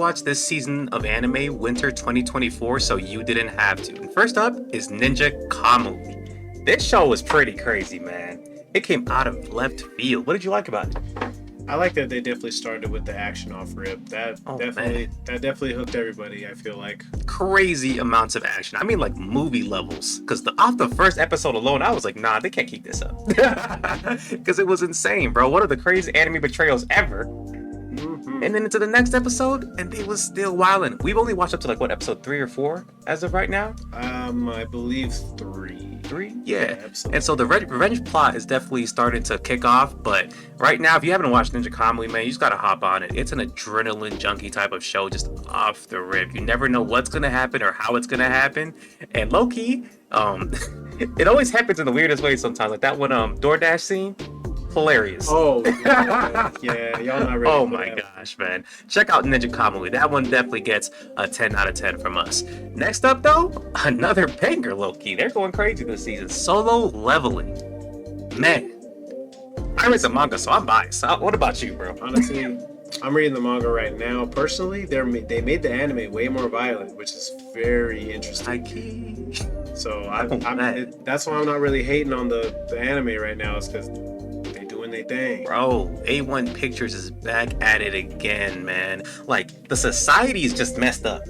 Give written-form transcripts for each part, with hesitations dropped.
watch this season of anime, Winter 2024, so you didn't have to. And first up is Ninja Kamui. This show was pretty crazy, man. It came out of left field. What did you like about it? I like that they definitely started with the action off rip. That definitely hooked everybody, I feel like. Crazy amounts of action. I mean, like movie levels. Because off the first episode alone, I was like, nah, they can't keep this up. Because it was insane, bro. One of the craziest anime betrayals ever. Mm-hmm. And then into the next episode, and they was still wilding. We've only watched up to like what, episode 3 or 4 as of right now? I believe 3. 3? Yeah. And so the revenge plot is definitely starting to kick off, but right now, if you haven't watched Ninja Kamui, man, you just gotta hop on it. It's an adrenaline junkie type of show, just off the rip. You never know what's gonna happen or how it's gonna happen. And low-key, it always happens in the weirdest way sometimes. Like that one DoorDash scene. Hilarious. Oh, yeah, y'all not ready. Oh my gosh, man. Check out Ninja Kamui. That one definitely gets a 10 out of 10 from us. Next up, though, another banger, low-key. They're going crazy this season. Solo Leveling. Man, I read the manga, so I'm biased. What about you, bro? Honestly, I'm reading the manga right now. Personally, they made the anime way more violent, which is very interesting. So that's why I'm not really hating on the anime right now, is because they thing. Bro, A1 Pictures is back at it again, man. Like, the society is just messed up.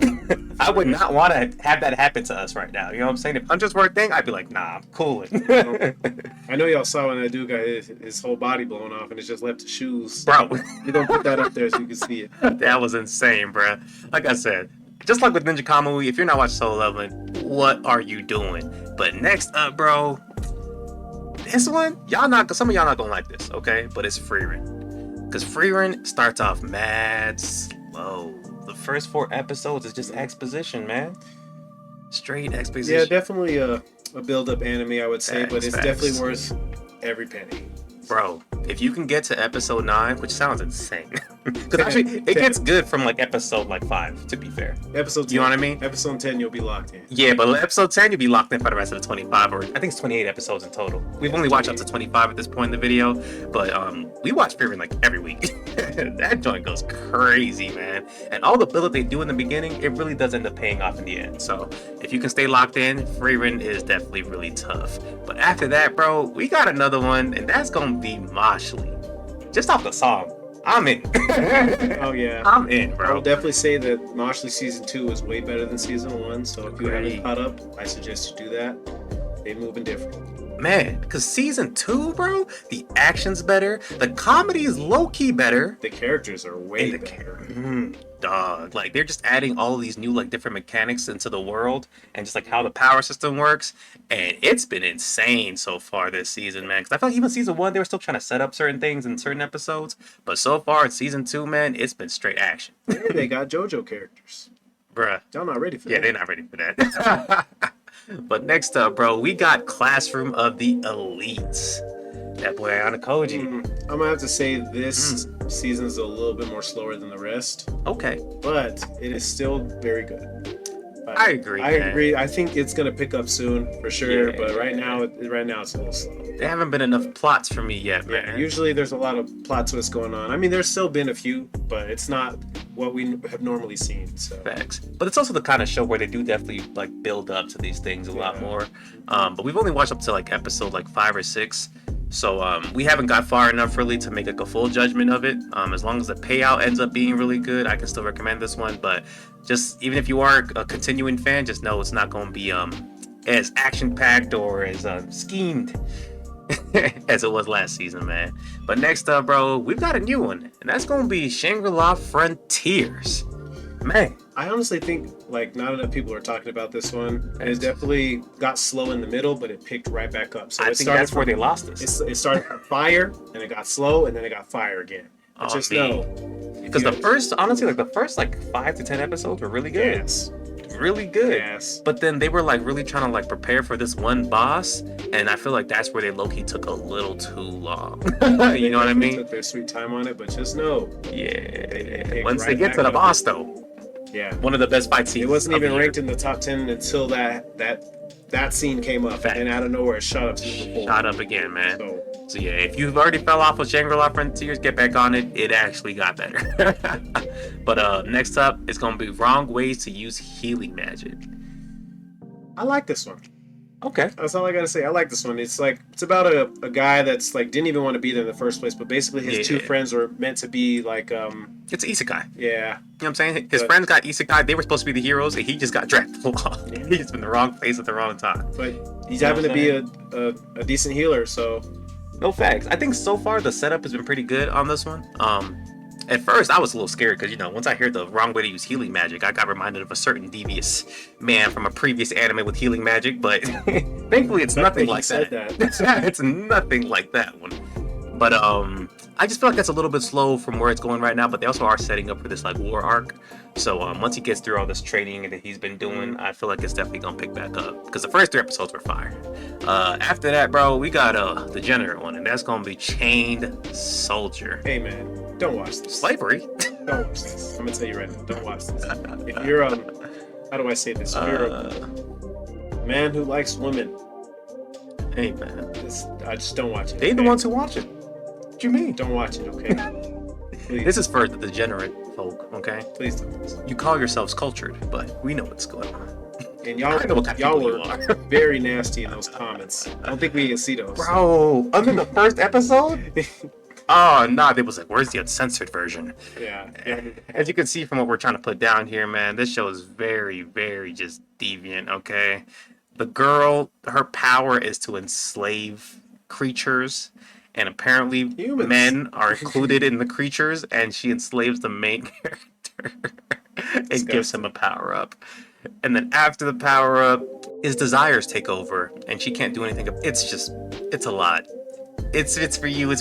I would not want to have that happen to us right now. You know what I'm saying? If Hunter's were a thing, I'd be like, nah, I'm cooling. I know y'all saw when that dude got his whole body blown off and it just left his shoes. Bro. You're going to put that up there so you can see it. That was insane, bro. Like I said, just like with Ninja Kamui, if you're not watching Solo Leveling, what are you doing? But next up, bro, this one, some of y'all not gonna like this, okay? But it's Frieren. Because Frieren starts off mad slow. The first 4 episodes is just exposition, man. Straight exposition. Yeah, definitely a build-up anime, I would say, Facts, but it's definitely worth every penny. Bro, if you can get to episode 9, which sounds insane, because actually it gets good from like episode 5, to be fair. Episode 10, you know what I mean? Episode 10, you'll be locked in. Yeah, but episode 10, you'll be locked in for the rest of the 25, or I think it's 28 episodes in total. We've only watched up to 25 at this point in the video, but we watch Frieren like every week. That joint goes crazy, man. And all the build that they do in the beginning, it really does end up paying off in the end. So if you can stay locked in, Frieren is definitely really tough. But after that, bro, we got another one, and that's gonna be Mashle. Just off the song, I'm in. Oh yeah, I'm in, bro. I will definitely say that Mashle season 2 is way better than season 1. So if you haven't caught up, I suggest you do that. They moving different. Man, because season 2, bro, the action's better, the comedy is low-key better. The characters are way better. Dog, like they're just adding all of these new like different mechanics into the world and just like how the power system works, and it's been insane so far this season, man. Because I feel like even season 1 they were still trying to set up certain things in certain episodes, but so far in season 2, man, it's been straight action. They got JoJo characters, bruh. Y'all not ready for that? Yeah, they're not ready for that. But next up, bro, we got Classroom of the Elites. That boy Ayana Koji. I'm gonna have to say this season is a little bit more slower than the rest. Okay. But it is still very good. I agree. I agree. I think it's gonna pick up soon for sure. Yeah. But right now it's a little slow. There haven't been enough plots for me yet, man. Yeah, usually there's a lot of plot twists going on. I mean, there's still been a few, but it's not what we have normally seen. So. Facts. But it's also the kind of show where they do definitely like build up to these things a lot more. But we've only watched up to like episode 5 or 6. So we haven't got far enough really to make like a full judgment of it. As long as the payout ends up being really good, I can still recommend this one. But just even if you are a continuing fan, just know it's not going to be as action-packed or as schemed as it was last season, man. But next up, bro, we've got a new one, and that's going to be Shangri-La Frontiers. Man, I honestly think like not enough people are talking about this one. It definitely got slow in the middle, but it picked right back up. So I think that's where they lost us. It started at fire, and it got slow, and then it got fire again. Just know, because the first 5 to 10 episodes were really good. Yes. Really good. Yes. But then they were like really trying to like prepare for this one boss, and I feel like that's where they low-key took a little too long. You know what I mean? Took their sweet time on it, but just know. Yeah. Once they get to the boss though. Yeah. One of the best fight scenes. It wasn't even ranked in the top 10 until that that scene came up, and out of nowhere, it shot up to before. Shot up again, man. So yeah, if you've already fell off with Shangri-La Frontiers, get back on it. It actually got better. But next up, it's gonna be wrong ways to use healing magic. I like this one. Okay. That's all I gotta say. I like this one. It's about a guy that's like didn't even want to be there in the first place, but basically his two friends were meant to be like it's isekai. Yeah. You know what I'm saying? His friends got isekai, they were supposed to be the heroes, and he just got dragged along. Yeah. He's in the wrong place at the wrong time. But he's having to be a decent healer, so no facts. I think so far the setup has been pretty good on this one. At first, I was a little scared because, once I heard the wrong way to use healing magic, I got reminded of a certain devious man from a previous anime with healing magic, but thankfully it's nothing like that. It's nothing like that one. But I just feel like that's a little bit slow from where it's going right now, but they also are setting up for this like war arc. So once he gets through all this training that he's been doing, I feel like it's definitely gonna pick back up because the first 3 episodes were fire. After that, bro, we got the degenerate one, and that's gonna be Chained Soldier. Hey man, don't watch this. Slavery. Don't watch this. I'm gonna tell you right now, don't watch this. If you're how do I say this? If you're a man who likes women, hey man, I just don't watch it. They the ones who watch it. What you mean? Don't watch it, okay? Please. This is for the degenerate folk, okay? Please don't. You call yourselves cultured, but we know what's going on. And y'all were very nasty in those comments. I don't think we can see those. Bro, under the first episode? Oh, nah, it was like, where's the uncensored version? Yeah. As you can see from what we're trying to put down here, man, this show is very, very just deviant, okay? The girl, her power is to enslave creatures, and apparently humans. Men are included in the creatures, and she enslaves the main character and gives him a power-up. And then after the power-up, his desires take over, and she can't do anything. It's a lot. It's for you,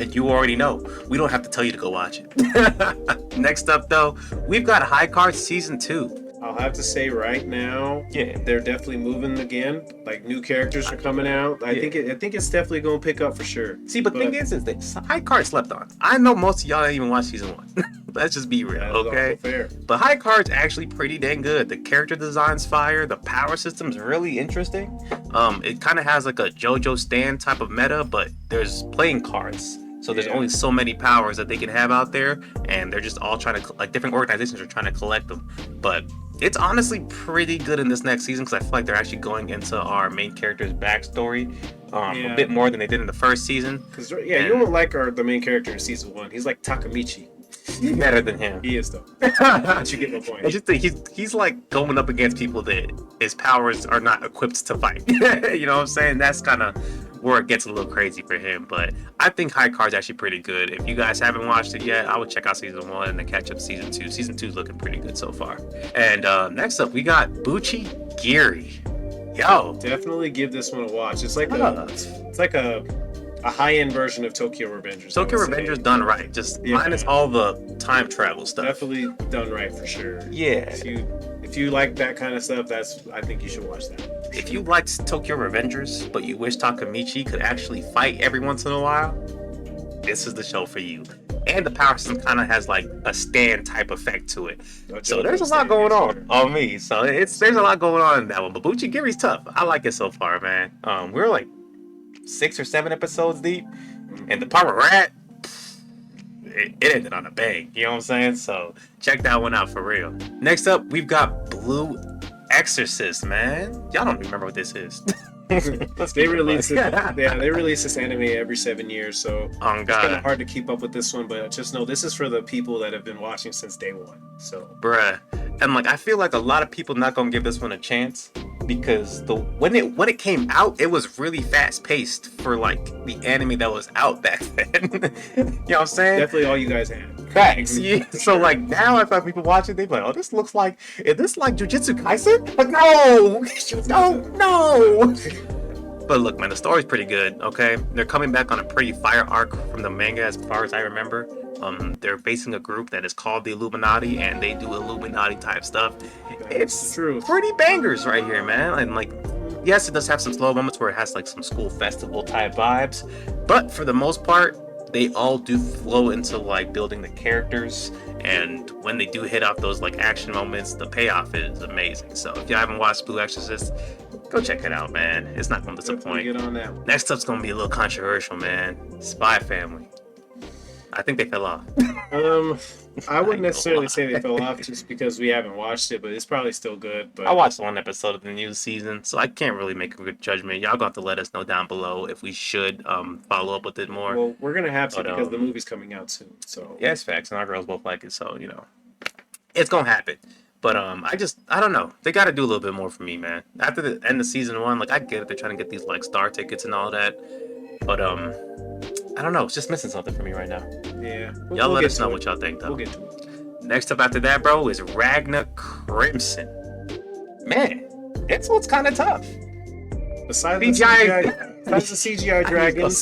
and you already know. We don't have to tell you to go watch it. Next up, though, we've got High Card Season 2. I'll have to say right now, they're definitely moving again. Like new characters are coming out. I think it's definitely gonna pick up for sure. See, but thing is that High Card slept on. I know most of y'all didn't even watch Season 1. Let's just be real, okay? Fair. But High Card's actually pretty dang good. The character design's fire. The power system's really interesting. It kind of has like a JoJo stand type of meta, but there's playing cards. So there's only so many powers that they can have out there, and they're just all trying to, like, different organizations are trying to collect them. But it's honestly pretty good in this next season because I feel like they're actually going into our main character's backstory a bit more than they did in the first season. Because you don't like the main character in season 1. He's like Takamichi. He's better than him. He is though. But you get my point. I just think he's like going up against people that his powers are not equipped to fight. You know what I'm saying? That's kind of where it gets a little crazy for him. But I think High Card's actually pretty good. If you guys haven't watched it yet, I would check out Season 1 and then catch up Season 2. Season 2 is looking pretty good so far. And next up, we got Bucchigiri. Yo, definitely give this one a watch. It's like a high-end version of Tokyo Revengers. Tokyo Revengers done right. Just minus all the time travel stuff. Definitely done right for sure. Yeah. If you like that kind of stuff, I think you should watch that. If you liked Tokyo Revengers, but you wish Takamichi could actually fight every once in a while, this is the show for you. And the power system kind of has like a stand type effect to it. So there's a lot going on me. So there's a lot going on in that one. But Bucchigiri's tough. I like it so far, man. We're like 6 or 7 episodes deep, and the part we're at, it ended on a bang. You know what I'm saying? So check that one out for real. Next up, we've got Blue Exorcist, man. Y'all don't remember what this is. They release this anime every 7 years, so it's kind of hard to keep up with this one. But just know this is for the people that have been watching since day one. So, bruh, and like I feel like a lot of people not gonna give this one a chance because when it came out, it was really fast paced for like the anime that was out back then. You know what I'm saying? Definitely all you guys had. Facts. Yeah. So like now, if I people watching, they be like, "Oh, this looks like Jujutsu Kaisen?" Like, no. But look, man, the story's pretty good. Okay, they're coming back on a pretty fire arc from the manga, as far as I remember. They're facing a group that is called the Illuminati, and they do Illuminati type stuff. It's true. Pretty bangers right here, man. And like, yes, it does have some slow moments where it has like some school festival type vibes, but for the most part, they all do flow into like building the characters And when they do hit off those like action moments, the payoff is amazing. So if you haven't watched Blue Exorcist, go check it out, man. It's not going to disappoint. Get on that one. Next up's going to be a little controversial, man. Spy Family. I think they fell off. I wouldn't necessarily say they fell off just because we haven't watched it, but it's probably still good. But I watched one episode of the new season, so I can't really make a good judgment. Y'all got to let us know down below if we should follow up with it more. Well, we're gonna have to because the movie's coming out soon. So yeah, it's facts, and our girls both like it, so you know, it's gonna happen. But I don't know. They got to do a little bit more for me, man. After the end of season 1, like I get it, they're trying to get these like star tickets and all that, but I don't know. It's just missing something for me right now. Yeah. Y'all let us know what y'all think, though. We'll get to it. Next up after that, bro, is Ragna Crimson. Man, it's kind of tough. Besides the CGI dragons,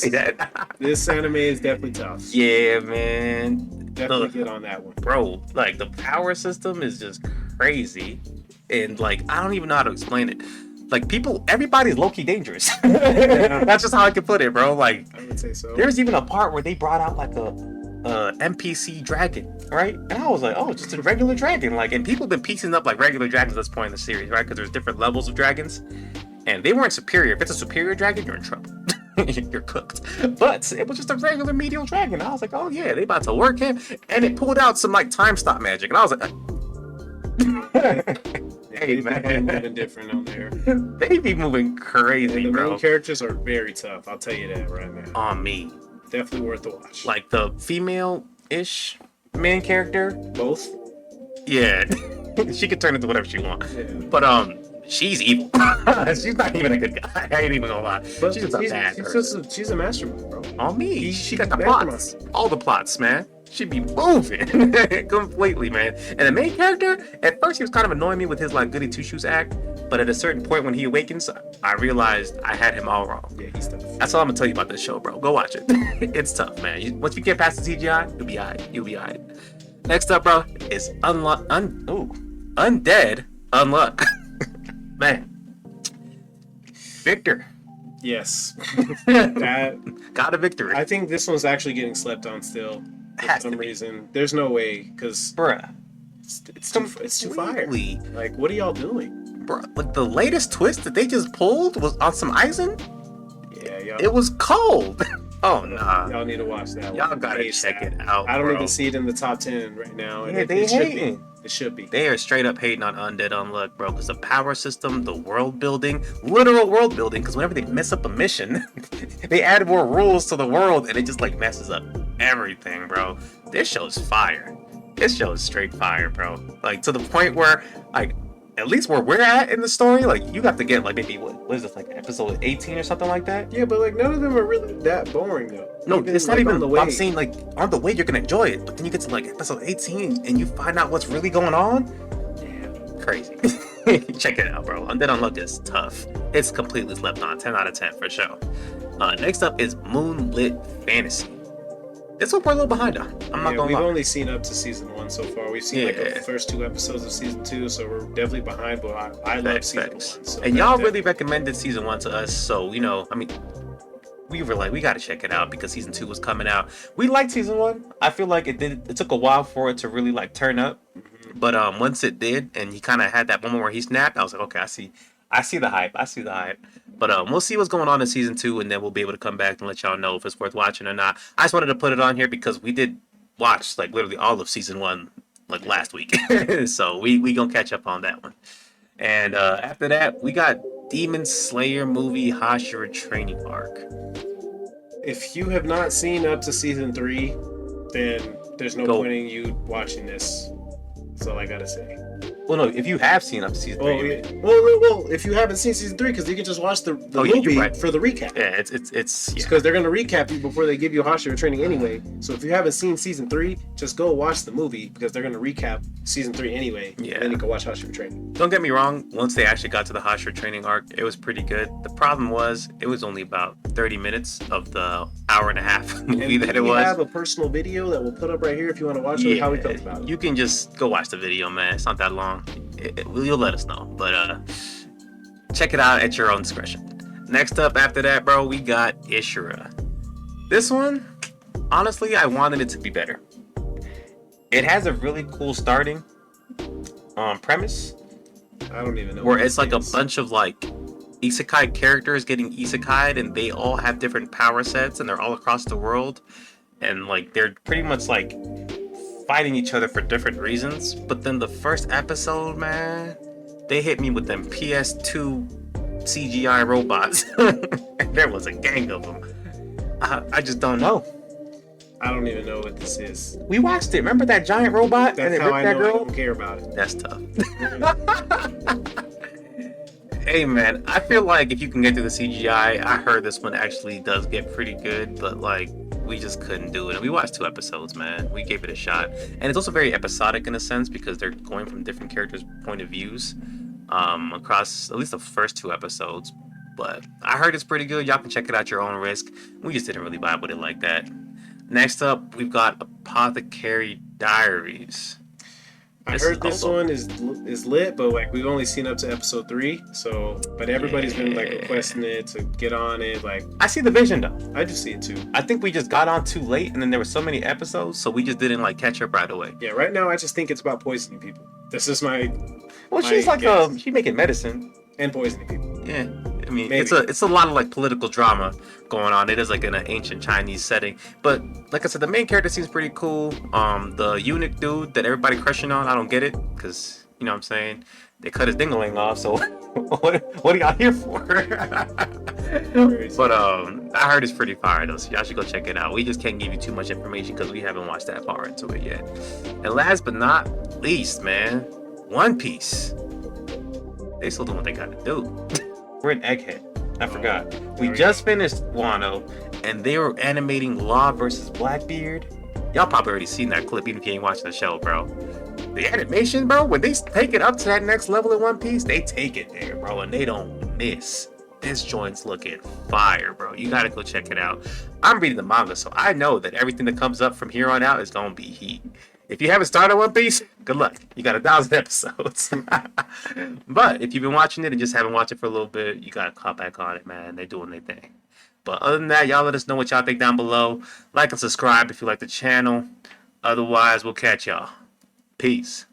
this anime is definitely tough. Yeah, man. Definitely get on that one. Bro, like the power system is just crazy. And like, I don't even know how to explain it. Like everybody's low-key dangerous. That's just how I can put it, bro. Like, I would say so. There's even a part where they brought out like a NPC dragon, right? And I was like, oh, it's just a regular dragon. Like, and people have been piecing up like regular dragons at this point in the series, right? Because there's different levels of dragons, and they weren't superior. If it's a superior dragon, you're in trouble. You're cooked. But it was just a regular medial dragon. I was like, oh yeah, they about to work him, and it pulled out some like time stop magic, and I was like. Hey man, moving different on there. They be moving crazy, the bro. The main characters are very tough. I'll tell you that right now. On me, definitely worth the watch. Like the female-ish main character. Both. Yeah, she could turn into whatever she wants. Yeah. But she's evil. She's not even a good guy. I ain't even gonna lie. But she's a bad person. She's a mastermind, bro. On me, she got the plots. All the plots, man. She'd be moving completely, man. And the main character, at first he was kind of annoying me with his like goody two shoes act, but at a certain point when he awakens, I realized I had him all wrong. Yeah, he's tough. That's all I'm gonna tell you about this show, bro. Go watch it. It's tough, man. Once you get past the CGI, you'll be alright. You'll be alright. Next up, bro, is Undead Unluck. Man, Victor. Yes, that got a victory. I think this one's actually getting slept on still. For some reason, there's no way, because bruh, it's too fire. Like, what are y'all doing, bruh? Like the latest twist that they just pulled was on some Aizen. Yeah, it was cold. Oh nah, y'all need to watch that. Y'all gotta check it out. I don't even see it in the top 10 right now. Yeah, it should be. It should be. They are straight up hating on Undead Unluck, bro, because the power system, the world building, literal world building, because whenever they mess up a mission, they add more rules to the world, and it just like messes up everything, bro. This show's fire. This show is straight fire, bro. Like to the point where, like, at least where we're at in the story, like you got to get like maybe what is this, like episode 18 or something like that? Yeah, but like none of them are really that boring though. No, it's not even on the way. I'm saying like on the way you're gonna enjoy it, but then you get to like episode 18 and you find out what's really going on. Damn, crazy. Check it out, bro. Undead Unluck is tough. It's completely slept on. 10 out of 10 for sure. Next up is Moonlit Fantasy. This one we're a little behind on. I'm not gonna lie. We've only seen up to season 1 so far. We've seen like the first 2 episodes of season 2, so we're definitely behind. But I love season 1. So and y'all really recommended season 1 to us, so you know, I mean, we were like, we gotta check it out because season 2 was coming out. We liked season 1. I feel like it took a while for it to really like turn up, but once it did, and he kind of had that moment where he snapped, I was like, okay, I see the hype. But we'll see what's going on in season 2, and then we'll be able to come back and let y'all know if it's worth watching or not. I just wanted to put it on here because we did watch like literally all of season 1 like last week, so we gonna catch up on that one. And after that, we got Demon Slayer movie Hashira training arc. If you have not seen up to season 3, then there's no point in you watching this. That's all I gotta say. Well, no, if you have seen up to season 3. Well, if you haven't seen season 3, because you can just watch the movie for the recap. Yeah, it's because they're gonna recap you before they give you Hashira training anyway. So if you haven't seen season 3, just go watch the movie because they're gonna recap season 3 anyway. Yeah. And then you can watch Hashira training. Don't get me wrong. Once they actually got to the Hashira training arc, it was pretty good. The problem was it was only about 30 minutes of the hour and a half movie that it was. We have a personal video that we'll put up right here if you want to watch it. How we felt about it. You can just go watch the video, man. It's not that long. You'll let us know, but check it out at your own discretion. Next up after that, bro, we got Ishura. This one, honestly, I wanted it to be better. It has a really cool starting premise I don't even know where what it's this like a is. bunch of like isekai characters getting isekai'd, and they all have different power sets, and they're all across the world, and like they're pretty much like fighting each other for different reasons. But then the first episode, man, they hit me with them PS2 CGI robots. And there was a gang of them. I just don't know. I don't even know what this is. We watched it. Remember that giant robot and That's it how ripped I that know I girl? don't care about it. That's tough. Hey man, I feel like if you can get through the CGI, I heard this one actually does get pretty good, but like we just couldn't do it. And we watched 2 episodes, man. We gave it a shot, and it's also very episodic in a sense because they're going from different characters' point of views across at least the first 2 episodes. But I heard it's pretty good. Y'all can check it out at your own risk. We just didn't really vibe with it like that. Next up, we've got Apothecary Diaries. I heard this one is lit, but like we've only seen up to episode 3. So, but everybody's been like requesting it to get on it. Like I see the vision though. I just see it too. I think we just got on too late, and then there were so many episodes, so we just didn't like catch up right away. Yeah, right now I just think it's about poisoning people. This is my. Well, she's like she's making medicine and poisoning people. Yeah, I mean Maybe. it's a lot of like political drama going on. It is like in an ancient Chinese setting, but like I said, the main character seems pretty cool. The eunuch dude that everybody crushing on, I don't get it because you know what I'm saying, they cut his dingaling off. So what are y'all here for? But I heard it's pretty fire though, so y'all should go check it out. We just can't give you too much information because we haven't watched that far into it yet. And last but not least, man, One Piece. They still doing what they gotta do. We're an Egghead. I forgot. We just finished Wano, and they were animating Law versus Blackbeard. Y'all probably already seen that clip, even if you ain't watching the show, bro. The animation, bro, when they take it up to that next level in One Piece, they take it there, bro, and they don't miss. This joint's looking fire, bro. You gotta go check it out. I'm reading the manga, so I know that everything that comes up from here on out is gonna be heat. If you haven't started One Piece, good luck. You got 1,000 episodes. But if you've been watching it and just haven't watched it for a little bit, you gotta cop back on it, man. They're doing their thing. But other than that, y'all let us know what y'all think down below. Like and subscribe if you like the channel. Otherwise, we'll catch y'all. Peace.